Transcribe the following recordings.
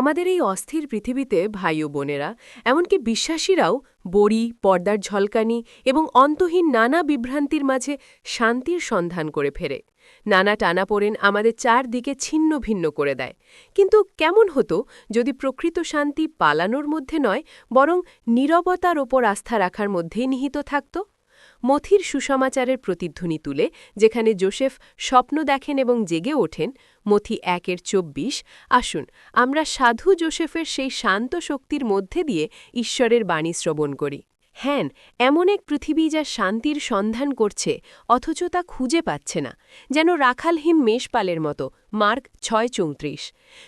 আমাদের এই অস্থির পৃথিবীতে ভাই ও বোনেরা, এমনকি বিশ্বাসীরাও বড়ি, পর্দার ঝলকানি এবং অন্তহীন নানা বিভ্রান্তির মাঝে শান্তির সন্ধান করে ফেরে। নানা টানাপোড়েন আমাদের চারদিকে ছিন্ন ভিন্ন করে দেয়। কিন্তু কেমন হতো যদি প্রকৃত শান্তি পালানোর মধ্যে নয়, বরং নীরবতার ওপর আস্থা রাখার মধ্যেই নিহিত থাকত? মথির সুসমাচারের প্রতিধ্বনি তুলে যেখানে যোসেফ স্বপ্ন দেখেন এবং জেগে ওঠেন, মথি 1:24। আসুন আমরা সাধু যোসেফের সেই শান্ত শক্তির মধ্যে দিয়ে ঈশ্বরের বাণী শ্রবণ করি। হ্যাঁ, এমন এক পৃথিবী যা শান্তির সন্ধান করছে অথচ তা খুঁজে পাচ্ছে না, যেন রাখালহীন মেষপালের মতো। মার্ক 6:34।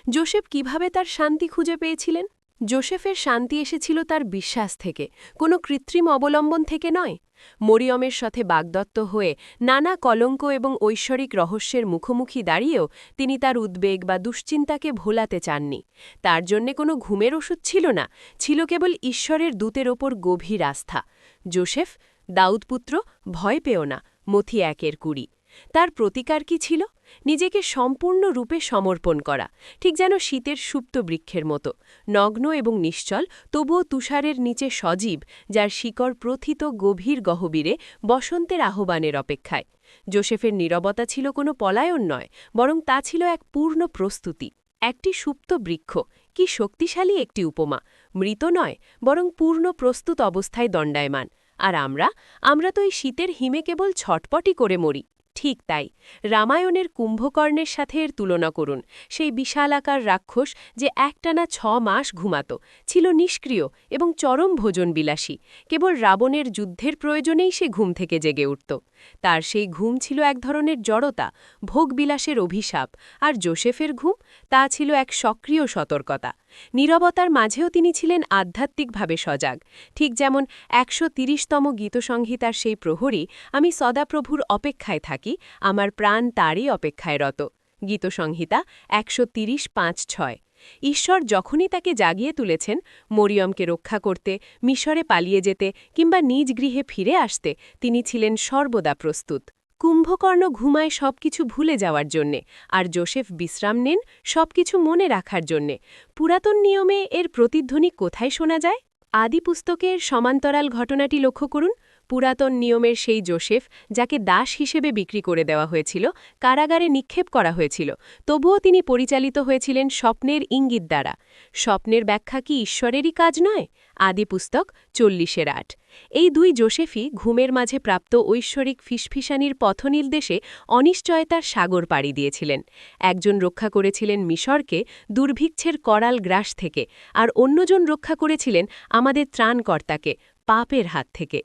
যোসেফ কিভাবে তার শান্তি খুঁজে পেয়েছিলেন? যোসেফের শান্তি এসেছিল তার বিশ্বাস থেকে, কোনো কৃত্রিম অবলম্বন থেকে নয়। মরিয়মের সাথে বাগদত্ত হয়ে নানা কলঙ্ক এবং ঐশ্বরিক রহস্যের মুখোমুখি দাঁড়িয়েও তিনি তার উদ্বেগ বা দুশ্চিন্তাকে ভোলাতে চাননি। তার জন্যে কোনো ঘুমের ওষুধ ছিল না, ছিল কেবল ঈশ্বরের দূতের ওপর গভীর আস্থা। যোসেফ, দাউদপুত্র, ভয় পেও না, মথি 1:20। তার প্রতিকার কি ছিল? নিজেকে সম্পূর্ণরূপে সমর্পণ করা, ঠিক যেন শীতের সুপ্ত বৃক্ষের মতো, নগ্ন এবং নিশ্চল, তবুও তুষারের নিচে সজীব, যার শিকড় প্রথিত গভীর গহবীরে বসন্তের আহ্বানের অপেক্ষায়। যোসেফের নীরবতা ছিল কোনো পলায়ন নয়, বরং তা ছিল এক পূর্ণ প্রস্তুতি। একটি সুপ্ত বৃক্ষ, কি শক্তিশালী একটি উপমা! মৃত নয়, বরং পূর্ণ প্রস্তুত অবস্থায় দণ্ডায়মান। আর আমরা তো এই শীতের হিমে কেবল ছটপটি করে মরি। ঠিক তাই, রামায়ণের কুম্ভকর্ণের সাথে এর তুলনা করুন। সেই বিশালাকার রাক্ষস যে একটানা 6 মাস ঘুমাত, ছিল নিষ্ক্রিয় এবং চরম ভোজনবিলাসী। কেবল রাবণের যুদ্ধের প্রয়োজনেই সে ঘুম থেকে জেগে উঠত। তার সেই ঘুম ছিল এক ধরনের জড়তা, ভোগবিলাসের অভিশাপ। আর যোসেফের ঘুম, তা ছিল এক সক্রিয় সতর্কতা। নীরবতার মাঝেও তিনি ছিলেন আধ্যাত্মিকভাবে সজাগ। ঠিক যেমন 130তম গীতসংহিতার সেই প্রহরী, আমি সদাপ্রভুর অপেক্ষায় থাকি, আমার প্রাণ তারই অপেক্ষায় রত। গীতসংহিতা 130:5-6। ঈশ্বর যখনই তাকে জাগিয়ে তুলেছেন, মরিয়মকে রক্ষা করতে, মিশরে পালিয়ে যেতে কিংবা নিজ গৃহে ফিরে আসতে, তিনি ছিলেন সর্বদা প্রস্তুত। কুম্ভকর্ণ ঘুমায় সবকিছু ভুলে যাওয়ার জন্যে, আর যোসেফ বিশ্রাম নেন সবকিছু মনে রাখার জন্যে। পুরাতন নিয়মে এর প্রতিধ্বনি কোথায় শোনা যায়? আদি পুস্তকের সমান্তরাল ঘটনাটি লক্ষ্য করুন। পুরাতন নিয়মের সেই যোসেফ, যাকে দাস হিসেবে বিক্রি করে দেওয়া হয়েছিল, কারাগারে নিক্ষেপ করা হয়েছিল, তবুও তিনি পরিচালিত হয়েছিলেন স্বপ্নের ইঙ্গিত দ্বারা। স্বপ্নের ব্যাখ্যা কি ঈশ্বরেরই কাজ নয়? আদি পুস্তক 40:8। এই দুই যোসেফই ঘুমের মাঝে প্রাপ্ত ঐশ্বরিক ফিসফিসানির পথনির্দেশে অনিশ্চয়তার সাগর পাড়ি দিয়েছিলেন। একজন রক্ষা করেছিলেন মিশরকে দুর্ভিক্ষের করাল গ্রাস থেকে, আর অন্যজন রক্ষা করেছিলেন আমাদের ত্রাণকর্তাকে পাপের হাত থেকে।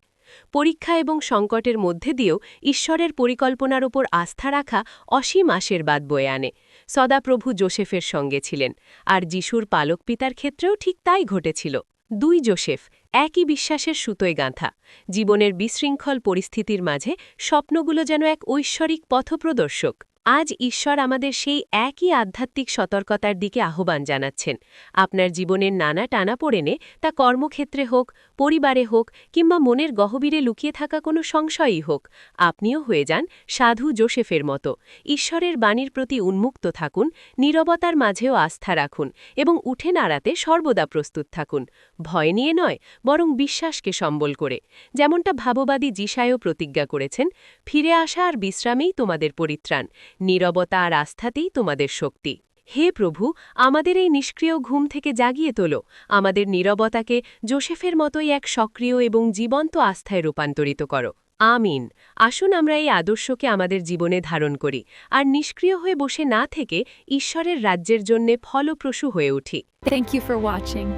পরীক্ষা এবং সংকটের মধ্যে দিয়েও ঈশ্বরের পরিকল্পনার ওপর আস্থা রাখা অসীম আশীর্বাদ বয়ে আনে। সদাপ্রভু যোসেফের সঙ্গে ছিলেন, আর যিশুর পালক পিতার ক্ষেত্রেও ঠিক তাই ঘটেছিল। দুই যোসেফ, একই বিশ্বাসের সুতোয় গাঁথা। জীবনের বিশৃঙ্খল পরিস্থিতির মাঝে স্বপ্নগুলো যেন এক ঐশ্বরিক পথপ্রদর্শক। আজ ঈশ্বর আমাদের সেই একই আধ্যাত্মিক সতর্কতার দিকে আহ্বান জানাচ্ছেন। আপনার জীবনের নানা টানাপোড়েনে, তা কর্মক্ষেত্রে হোক, পরিবারে হোক কিংবা মনের গহীরে লুকিয়ে থাকা কোনো সংশয়ই হোক, আপনিও হয়ে যান সাধু যোসেফের মতো। ঈশ্বরের বাণীর প্রতি উন্মুক্ত থাকুন, নীরবতার মাঝেও আস্থা রাখুন এবং উঠে নাড়াতে সর্বদা প্রস্তুত থাকুন। ভয় নিয়ে নয়, বরং বিশ্বাসকে সম্বল করে। যেমনটা ভাববাদী যিশায়ও প্রতিজ্ঞা করেছেন, ফিরে আসা আর বিশ্রামেই তোমাদের পরিত্রাণ, নীরবতা আর আস্থাতেই তোমাদের শক্তি। হে প্রভু, আমাদের এই নিষ্ক্রিয় ঘুম থেকে জাগিয়ে তোলো, আমাদের নীরবতাকে যোসেফের মতোই এক সক্রিয় এবং জীবন্ত আস্থায় রূপান্তরিত করো। আমিন। আসুন আমরা এই আদর্শকে আমাদের জীবনে ধারণ করি, আর নিষ্ক্রিয় হয়ে বসে না থেকে ঈশ্বরের রাজ্যের জন্যে ফলপ্রসূ হয়ে উঠি। Thank you for watching.